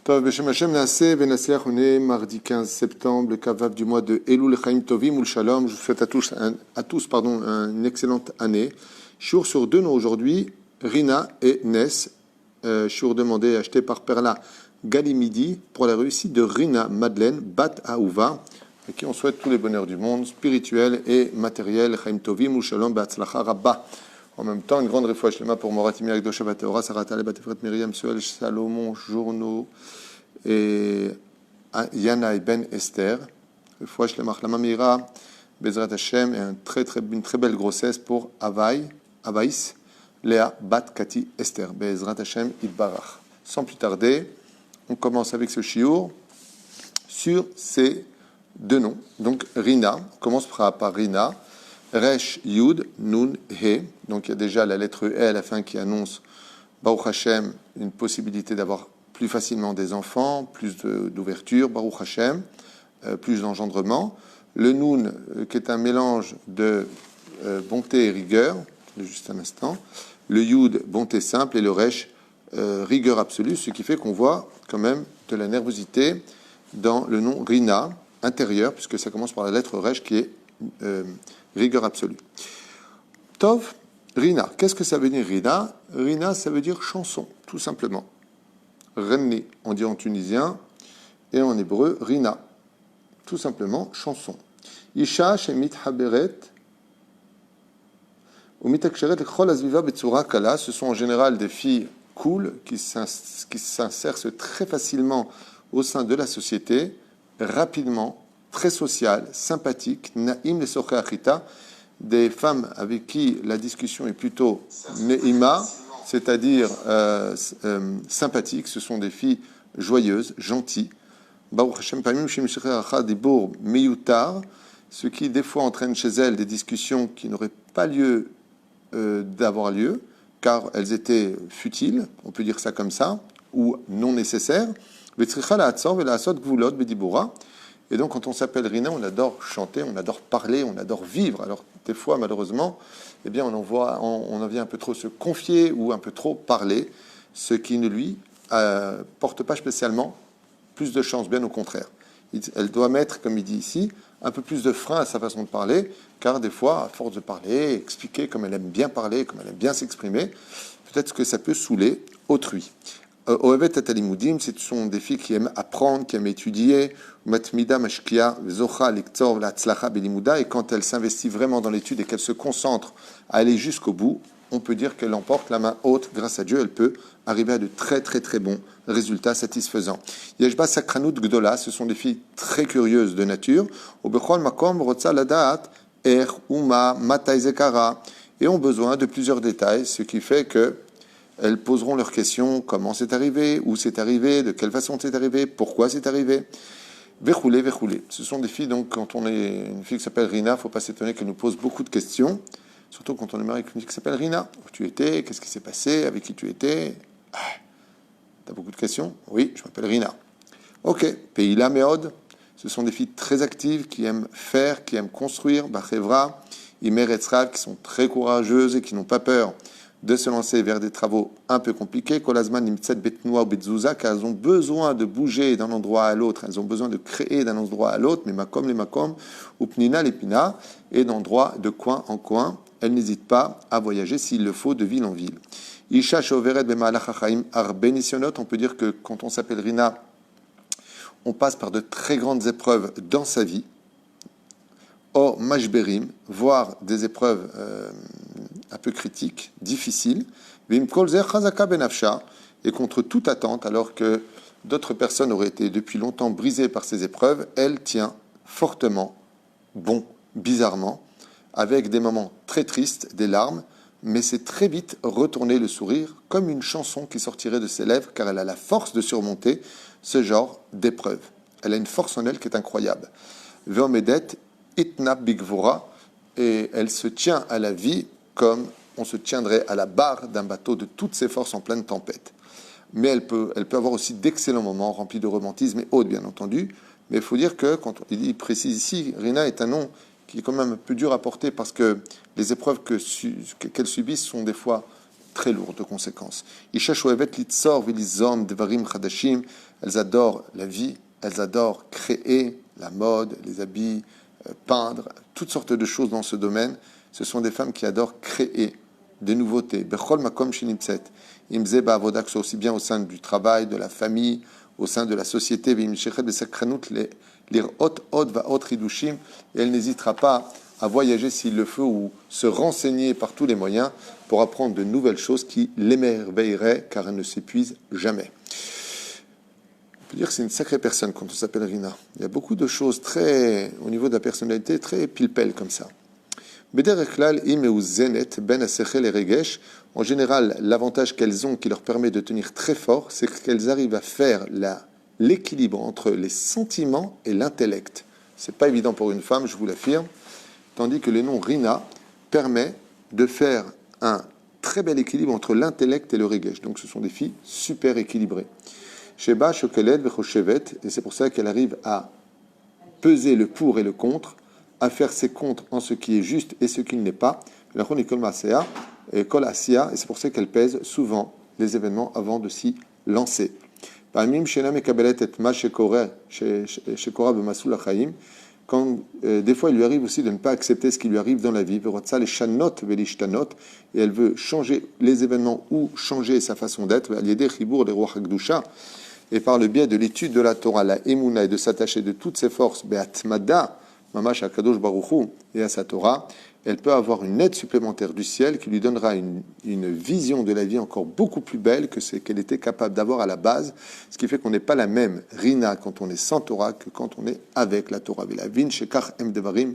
Tov Beshem Hashem Naaseh Venasliach, on est mardi 15 septembre, le Kavav du mois de Elul Chaim Tovim Ul Shalom. Je vous souhaite à tous une excellente année. Shiur sur deux noms aujourd'hui, Rina et Nes. Shiur demandé et acheté par Perla Galimidi pour la réussite de Rina Madeleine Bat Aouva, à qui on souhaite tous les bonheurs du monde, spirituel et matériel. Chaim Tovim Ul Shalom Be'atzlacha Rabba. En même temps, une grande refouach lema pour Morat Imir Akdosha Bateora, Sarah Taleb Batefret Myriam Suel Salomon Journo et Yana et Ben Esther. Refouach lema Lama Mira Bezrat Hashem et une très belle grossesse pour Avaïs Léa Bat Kati Esther. Bezrat Hashem Idbarach. Sans plus tarder, on commence avec ce shiur sur ces deux noms. Donc Rina, on commence par Rina. Resh, Yud, Nun, He. Donc il y a déjà la lettre E à la fin qui annonce, Baruch Hashem, une possibilité d'avoir plus facilement des enfants, plus d'ouverture, Baruch Hashem, plus d'engendrement. Le Nun, qui est un mélange de bonté et rigueur, juste un instant. Le Yud, bonté simple, et le Resh, rigueur absolue, ce qui fait qu'on voit quand même de la nervosité dans le nom Rina, intérieur, puisque ça commence par la lettre Resh qui est rigueur absolue. Tov, Rina. Qu'est-ce que ça veut dire Rina? Rina, ça veut dire chanson, tout simplement. Renni, on dit en tunisien, et en hébreu, Rina. Tout simplement, chanson. Isha shemit haberet ou mitaksheret l'chol azviva betsura kala. Ce sont en général des filles cool qui s'insèrent très facilement au sein de la société, rapidement, très sociales, sympathiques, naïm les soché achita, des femmes avec qui la discussion est plutôt neïma, c'est-à-dire sympathiques. Ce sont des filles joyeuses, gentilles. Baruch Hashem pamim shemishrecha dibur miyutar, ce qui des fois entraîne chez elles des discussions qui n'auraient pas lieu d'avoir lieu, car elles étaient futiles, on peut dire ça comme ça, ou non nécessaires. Vetzricha la hatzor vela asot gvulot bedibura. Et donc, quand on s'appelle Rina, on adore chanter, on adore parler, on adore vivre. Alors, des fois, malheureusement, eh bien, on en vient un peu trop se confier ou un peu trop parler, ce qui ne lui porte pas spécialement plus de chance, bien au contraire. Elle doit mettre, comme il dit ici, un peu plus de frein à sa façon de parler, car des fois, à force de parler, expliquer comme elle aime bien parler, comme elle aime bien s'exprimer, peut-être que ça peut saouler autrui. Oevet Talimoudim, ce sont des filles qui aiment apprendre, qui aiment étudier. Matmida Mashkia, Zocha, Lektor, Latzlacha, Belimuda. Et quand elle s'investit vraiment dans l'étude et qu'elle se concentre à aller jusqu'au bout, on peut dire qu'elle emporte la main haute. Grâce à Dieu, elle peut arriver à de très très très bons résultats satisfaisants. Yeshba Sakranut Gdola, ce sont des filles très curieuses de nature. Obechol Makom, Rotsa Ladat, Er, Uma, Matai Zekara. Et ont besoin de plusieurs détails, ce qui fait que elles poseront leurs questions, comment c'est arrivé, où c'est arrivé, de quelle façon c'est arrivé, pourquoi c'est arrivé. Verroulé. Ce sont des filles, donc quand on est une fille qui s'appelle Rina, il ne faut pas s'étonner qu'elle nous pose beaucoup de questions, surtout quand on est marié avec une fille qui s'appelle Rina. Où tu étais, qu'est-ce qui s'est passé, avec qui tu étais. T'as beaucoup de questions? Oui, je m'appelle Rina. Ok, Peïla Meod, ce sont des filles très actives, qui aiment faire, qui aiment construire, Bachevra, Imer Etzrav, qui sont très courageuses et qui n'ont pas peur de se lancer vers des travaux un peu compliqués, Kolazman Nimtset Betnoua ou Betzouza, car elles ont besoin de bouger d'un endroit à l'autre, elles ont besoin de créer d'un endroit à l'autre, mais Makom les Makom, ou Pnina les Pina, et d'endroit de coin en coin, elles n'hésitent pas à voyager s'il le faut de ville en ville. Isha Shoveret Bemalach Hachaim Arbenisionot, on peut dire que quand on s'appelle Rina, on passe par de très grandes épreuves dans sa vie. Or, Mashberim, voire des épreuves un peu critiques, difficiles, et contre toute attente, alors que d'autres personnes auraient été depuis longtemps brisées par ces épreuves, elle tient fortement, bizarrement, avec des moments très tristes, des larmes, mais c'est très vite retourner le sourire, comme une chanson qui sortirait de ses lèvres, car elle a la force de surmonter ce genre d'épreuve. Elle a une force en elle qui est incroyable. Veomedet Itna Bigvora, et elle se tient à la vie comme on se tiendrait à la barre d'un bateau de toutes ses forces en pleine tempête. Mais elle peut avoir aussi d'excellents moments remplis de romantisme et autres, bien entendu. Mais il faut dire que, quand il précise ici, Rina est un nom qui est quand même un peu dur à porter parce que les épreuves qu'elle subit sont des fois très lourdes de conséquences. elles adorent la vie, elles adorent créer la mode, les habits, peindre, toutes sortes de choses dans ce domaine. Ce sont des femmes qui adorent créer des nouveautés. Bechol makom shinimtset. Imze ba'avoda, que ce soit aussi bien au sein du travail, de la famille, au sein de la société. V'imshechet besakranut lirot od va'od chidushim. Et elle n'hésitera pas à voyager s'il le faut ou se renseigner par tous les moyens pour apprendre de nouvelles choses qui l'émerveilleraient car elle ne s'épuise jamais. On peut dire que c'est une sacrée personne quand on s'appelle Rina. Il y a beaucoup de choses très, au niveau de la personnalité, très pile-pelle comme ça. En général, l'avantage qu'elles ont qui leur permet de tenir très fort, c'est qu'elles arrivent à faire l'équilibre entre les sentiments et l'intellect. C'est pas évident pour une femme, je vous l'affirme. Tandis que le nom Rina permet de faire un très bel équilibre entre l'intellect et le regesh. Donc ce sont des filles super équilibrées. Sheba, Shokelet, Vechoshevet, et c'est pour ça qu'elle arrive à peser le pour et le contre, à faire ses comptes en ce qui est juste et ce qui ne l'est pas. Et c'est pour ça qu'elle pèse souvent les événements avant de s'y lancer. Quand des fois il lui arrive aussi de ne pas accepter ce qui lui arrive dans la vie, et elle veut changer les événements ou changer sa façon d'être, et par le biais de l'étude de la Torah, la Emouna, et de s'attacher de toutes ses forces, Be'atmada, Mamash HaKadosh Baruch Hu, et à sa Torah, elle peut avoir une aide supplémentaire du ciel qui lui donnera une vision de la vie encore beaucoup plus belle que ce qu'elle était capable d'avoir à la base, ce qui fait qu'on n'est pas la même Rina quand on est sans Torah que quand on est avec la Torah. Velavin shekach em devarim,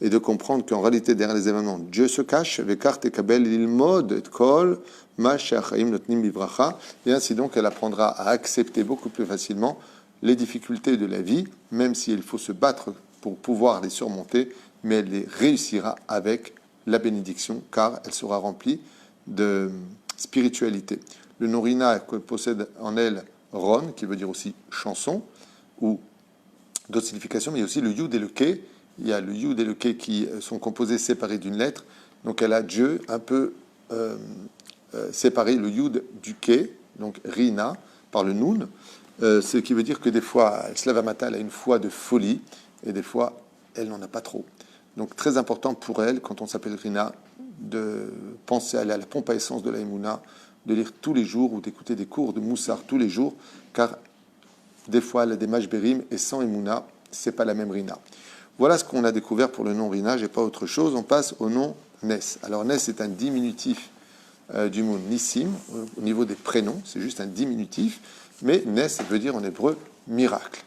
et de comprendre qu'en réalité derrière les événements, Dieu se cache, vekar tekabel lilmod et kol ma she'achaim notnim bivracha, et ainsi donc elle apprendra à accepter beaucoup plus facilement les difficultés de la vie, même s'il faut se battre pour pouvoir les surmonter, mais elle les réussira avec la bénédiction, car elle sera remplie de spiritualité. Le nom Rina possède en elle Ron, qui veut dire aussi chanson, ou d'autres significations, mais il y a aussi le Yud et le Ke. Il y a le Yud et le Ke qui sont composés séparés d'une lettre, donc elle a Dieu un peu séparé le Yud du Ke, donc Rina, par le Nun, ce qui veut dire que des fois, elle se lève à matin, elle a une foi de folie, et des fois, elle n'en a pas trop. Donc très important pour elle, quand on s'appelle Rina, de penser à aller à la pompe à essence de la Emouna, de lire tous les jours ou d'écouter des cours de Moussar tous les jours, car des fois elle a des Mashberim et sans Emouna, c'est pas la même Rina. Voilà ce qu'on a découvert pour le nom Rina, j'ai pas autre chose. On passe au nom Nes. Alors Nes est un diminutif du mot Nissim, au niveau des prénoms, c'est juste un diminutif, mais Nes veut dire en hébreu miracle.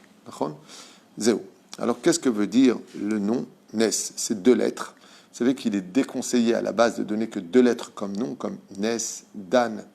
Zéo. Alors qu'est-ce que veut dire le nom Nes? C'est 2 lettres. Vous savez qu'il est déconseillé à la base de donner que 2 lettres comme nom, comme Nes, Dan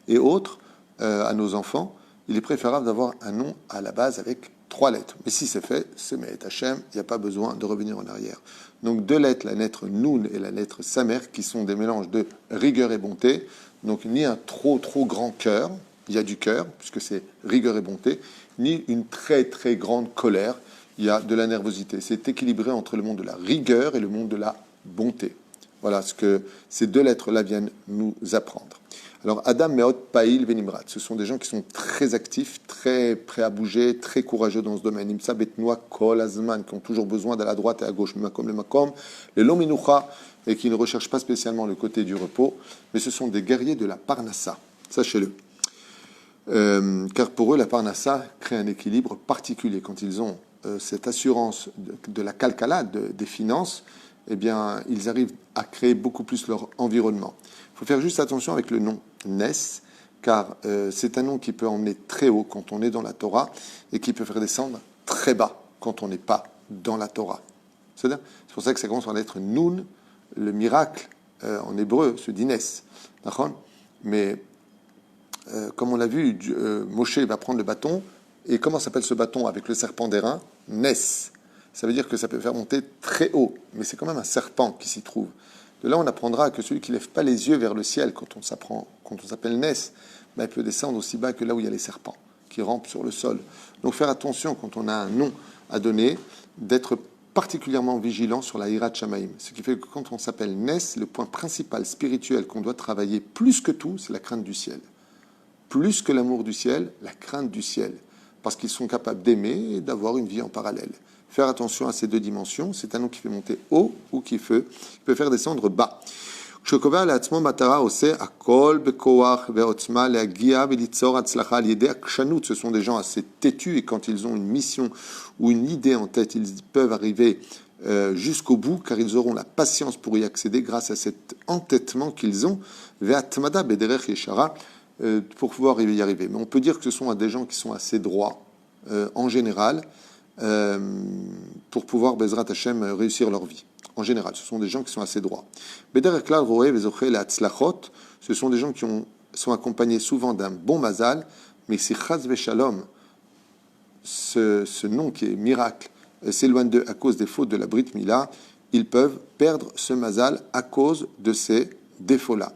et autres à nos enfants. Il est préférable d'avoir un nom à la base avec 3 lettres. Mais si c'est fait, c'est Me'et Hashem, il n'y a pas besoin de revenir en arrière. Donc 2 lettres, la lettre Nun et la lettre Samer, qui sont des mélanges de rigueur et bonté. Donc ni un trop grand cœur, il y a du cœur, puisque c'est rigueur et bonté, ni une très grande colère, il y a de la nervosité. C'est équilibré entre le monde de la rigueur et le monde de la bonté. Voilà ce que ces 2 lettres-là viennent nous apprendre. Alors, Adam, Meot, Païl, Venimrat, ce sont des gens qui sont très actifs, très prêts à bouger, très courageux dans ce domaine. Imsa, Betnoa, Kol, Azman, qui ont toujours besoin d'aller à droite et à gauche, Makom, le Makom, les Lominucha, et qui ne recherchent pas spécialement le côté du repos, mais ce sont des guerriers de la Parnassa, sachez-le. Car pour eux, la Parnassa crée un équilibre particulier. Quand ils ont cette assurance de la calcalade des finances, eh bien, ils arrivent à créer beaucoup plus leur environnement. Il faut faire juste attention avec le nom Nes, car c'est un nom qui peut emmener très haut quand on est dans la Torah et qui peut faire descendre très bas quand on n'est pas dans la Torah. C'est pour ça que ça commence par l'être Nun, le miracle en hébreu se dit Nes. Mais comme on l'a vu, Moshe va prendre le bâton, et comment s'appelle ce bâton avec le serpent d'airain? Nes. Ça veut dire que ça peut faire monter très haut, mais c'est quand même un serpent qui s'y trouve. De là, on apprendra que celui qui ne lève pas les yeux vers le ciel quand on s'appelle Nes, ben, il peut descendre aussi bas que là où il y a les serpents qui rampent sur le sol. Donc faire attention quand on a un nom à donner, d'être particulièrement vigilant sur la Hirat Shamaim. Ce qui fait que quand on s'appelle Nes, le point principal spirituel qu'on doit travailler plus que tout, c'est la crainte du ciel. plus que l'amour du ciel, la crainte du ciel, parce qu'ils sont capables d'aimer et d'avoir une vie en parallèle. Faire attention à ces deux dimensions, c'est un nom qui fait monter haut ou qui peut faire descendre bas. כשקובע לעצמו מטרה עושה הכל בכוח ועוצמה להגיע וליצור הצלחה על ידי עקשנות. Ce sont des gens assez têtus et quand ils ont une mission ou une idée en tête, ils peuvent arriver jusqu'au bout car ils auront la patience pour y accéder grâce à cet entêtement qu'ils ont והתמדה בדרך ישרה pour pouvoir y arriver. Mais on peut dire que ce sont des gens qui sont assez droits en général pour pouvoir Bezrat Hashem réussir leur vie. En général, ce sont des gens qui sont assez droits. Ce sont des gens qui sont accompagnés souvent d'un bon mazal, mais si Chaz Veshalom, ce nom qui est miracle, s'éloigne d'eux à cause des fautes de la Brit Mila, ils peuvent perdre ce mazal à cause de ces défauts-là.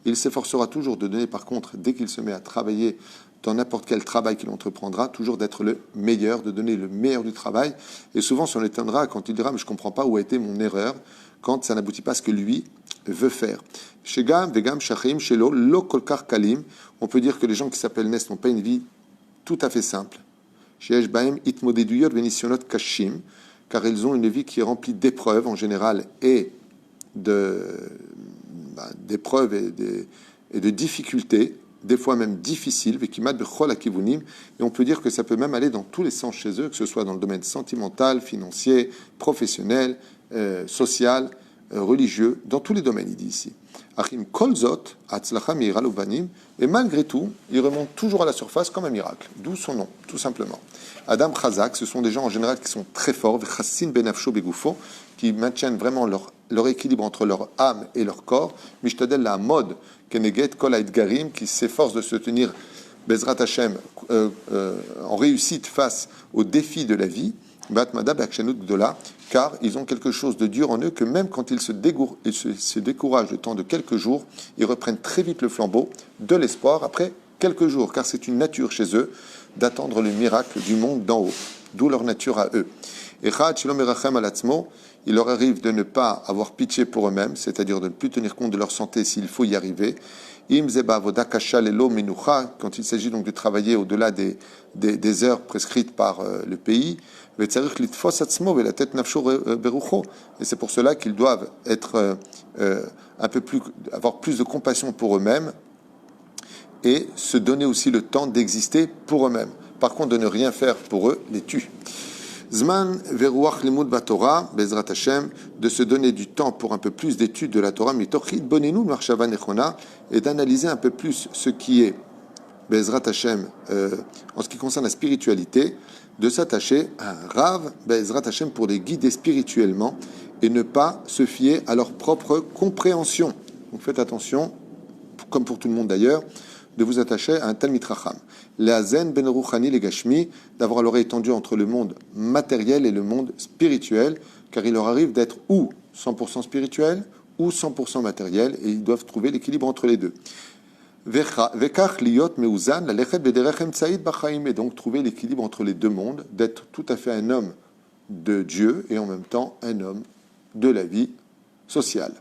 Il s'efforcera toujours de donner, par contre, dès qu'il se met à travailler dans n'importe quel travail qu'il entreprendra, toujours d'être le meilleur, de donner le meilleur du travail. Et souvent, on l'étonnera quand il dira « mais je ne comprends pas où a été mon erreur » quand ça n'aboutit pas à ce que lui veut faire. On peut dire que les gens qui s'appellent Nes n'ont pas une vie tout à fait simple. Car ils ont une vie qui est remplie d'épreuves en général et d'épreuves et de difficultés, des fois même difficiles, et on peut dire que ça peut même aller dans tous les sens chez eux, que ce soit dans le domaine sentimental, financier, professionnel, social, religieux, dans tous les domaines, il dit ici. Et malgré tout, il remonte toujours à la surface comme un miracle, d'où son nom, tout simplement. Adam Chazak, ce sont des gens en général qui sont très forts, qui maintiennent vraiment leur équilibre entre leur âme et leur corps. Mishtadel la mode, Keneget Kol Haedgarim, qui s'efforce de se tenir Bezrat Hashem en réussite face aux défis de la vie. Batmada Bakshanut Gdola, car ils ont quelque chose de dur en eux que même quand ils se découragent le temps de quelques jours, ils reprennent très vite le flambeau de l'espoir après quelques jours, car c'est une nature chez eux d'attendre le miracle du monde d'en haut, d'où leur nature à eux. Et il leur arrive de ne pas avoir pitié pour eux-mêmes, c'est-à-dire de ne plus tenir compte de leur santé s'il faut y arriver. Quand il s'agit donc de travailler au-delà des heures prescrites par le pays, et c'est pour cela qu'ils doivent être avoir plus de compassion pour eux-mêmes et se donner aussi le temps d'exister pour eux-mêmes. Par contre, de ne rien faire pour eux les tue. Zman veruach limud batorah, bezrat Hashem, de se donner du temps pour un peu plus d'études de la Torah, mitochid bonenu marshava nechona, et d'analyser un peu plus ce qui est bezrat Hashem en ce qui concerne la spiritualité, de s'attacher à un Rav bezrat Hashem pour les guider spirituellement et ne pas se fier à leur propre compréhension. Donc faites attention, comme pour tout le monde d'ailleurs, de vous attacher à un Talmid Racham. Le'azen ben ruchani le gashmi, d'avoir l'oreille tendue entre le monde matériel et le monde spirituel, car il leur arrive d'être ou 100% spirituel ou 100% matériel, et ils doivent trouver l'équilibre entre les deux. Vekach liot meuzan lalechet bederechem tsaïd bachaim, et donc trouver l'équilibre entre les deux mondes, d'être tout à fait un homme de Dieu et en même temps un homme de la vie sociale.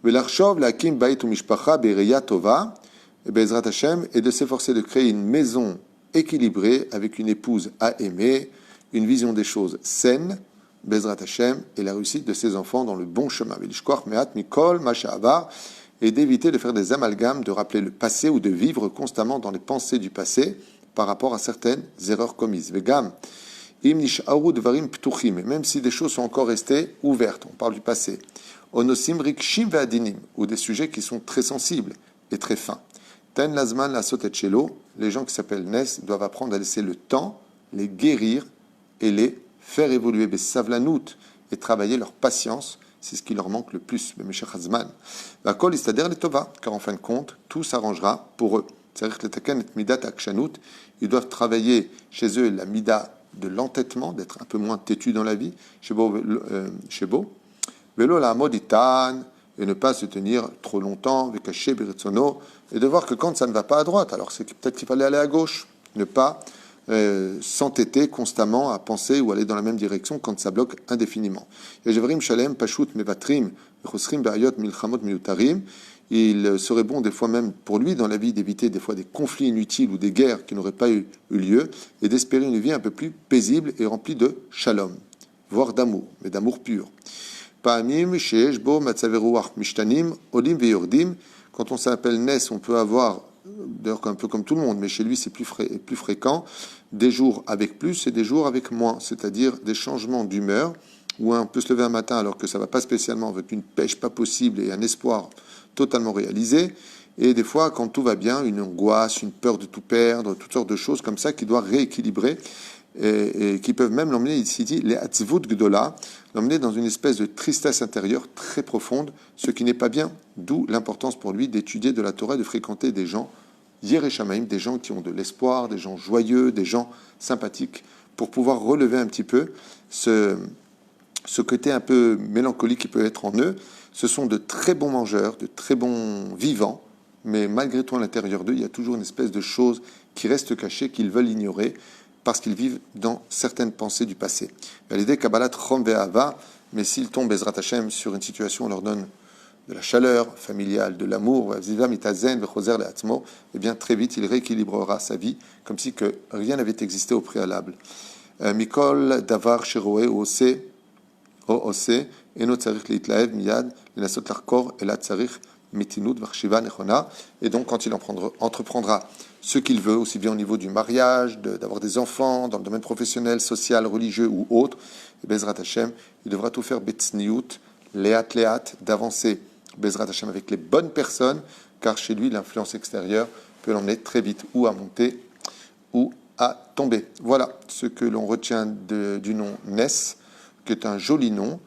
Velarchov lakim bait umishpacha bereya tova, et Bezrat Hashem, et de s'efforcer de créer une maison équilibrée avec une épouse à aimer, une vision des choses saine, Bezrat Hashem, et la réussite de ses enfants dans le bon chemin. Et d'éviter de faire des amalgames, de rappeler le passé ou de vivre constamment dans les pensées du passé par rapport à certaines erreurs commises. Vegam, im nish'aru dvarim ptuchim, même si des choses sont encore restées ouvertes, on parle du passé. Onosim rikshim ve'adinim, ou des sujets qui sont très sensibles et très fins. Ten lazman la sotet chelo, les gens qui s'appellent Nes doivent apprendre à laisser le temps, les guérir et les faire évoluer, besavlanout, et travailler leur patience, c'est ce qui leur manque le plus, bemeshach hazman. Vakol istader letova, car en fin de compte, tout s'arrangera pour eux. C'est-à-dire que et midat akshanut, ils doivent travailler chez eux la mida de l'entêtement, d'être un peu moins têtu dans la vie, shebo, velo la moditan, et ne pas se tenir trop longtemps, vekaché beritzono, et de voir que quand ça ne va pas à droite, alors c'est peut-être qu'il fallait aller à gauche, ne pas s'entêter constamment à penser ou aller dans la même direction quand ça bloque indéfiniment. Il Il serait bon des fois même pour lui dans la vie d'éviter des fois des conflits inutiles ou des guerres qui n'auraient pas eu lieu et d'espérer une vie un peu plus paisible et remplie de shalom, voire d'amour, mais d'amour pur. Pa'amim sheyesh bo matzav ruach mishtanim olim veyordim. Quand on s'appelle Nes, on peut avoir, d'ailleurs un peu comme tout le monde, mais chez lui c'est plus fréquent, des jours avec plus et des jours avec moins, c'est-à-dire des changements d'humeur, où on peut se lever un matin alors que ça va pas spécialement, avec une pêche pas possible et un espoir totalement réalisé, et des fois quand tout va bien, une angoisse, une peur de tout perdre, toutes sortes de choses comme ça qui doivent rééquilibrer, et qui peuvent même l'emmener, ici dit, les atzvut gdola, l'emmener dans une espèce de tristesse intérieure très profonde, ce qui n'est pas bien, d'où l'importance pour lui d'étudier de la Torah, de fréquenter des gens Yirei Shamayim, des gens qui ont de l'espoir, des gens joyeux, des gens sympathiques, pour pouvoir relever un petit peu ce côté un peu mélancolique qui peut être en eux. Ce sont de très bons mangeurs, de très bons vivants, mais malgré tout à l'intérieur d'eux, il y a toujours une espèce de chose qui reste cachée, qu'ils veulent ignorer, parce qu'ils vivent dans certaines pensées du passé. L'idée Kabbalat Chom Ve'ava, mais s'ils tombent Bezrat Hashem sur une situation, on leur donne de la chaleur familiale, de l'amour, eh bien très vite il rééquilibrera sa vie, comme si que rien n'avait existé au préalable. Mikol Davar Sheroe Ose Eno Tzarich Leitlaev Miyad Lenasot Larkor Ela Tzarich Mitinut Varshiva Nechona. Et donc quand il entreprendra ce qu'il veut, aussi bien au niveau du mariage, d'avoir des enfants, dans le domaine professionnel, social, religieux ou autre, et Bezrat Hashem, il devra tout faire Betzniut, Leat, d'avancer Bezrat Hashem avec les bonnes personnes, car chez lui, l'influence extérieure peut l'emmener très vite ou à monter ou à tomber. Voilà ce que l'on retient du nom Nes, qui est un joli nom,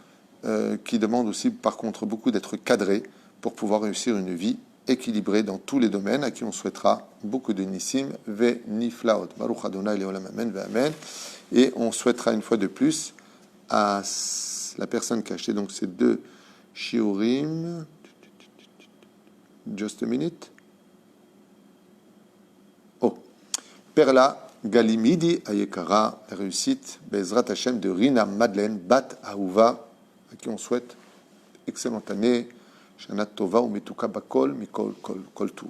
qui demande aussi par contre beaucoup d'être cadré pour pouvoir réussir une vie équilibrée dans tous les domaines, à qui on souhaitera beaucoup de nissim ve niflaot. Baruch Adonai leolam amen ve amen. Et on souhaitera une fois de plus à la personne qui a acheté donc ces deux shiurim. Just a minute. Oh, Perla Galimidi Ayekara, la réussite Bezrat Hashem de Rina Madeleine Bat Ahuva, à qui on souhaite excellente année. Shana Tova ou Metuka Bakol Mikol Kol Tuv.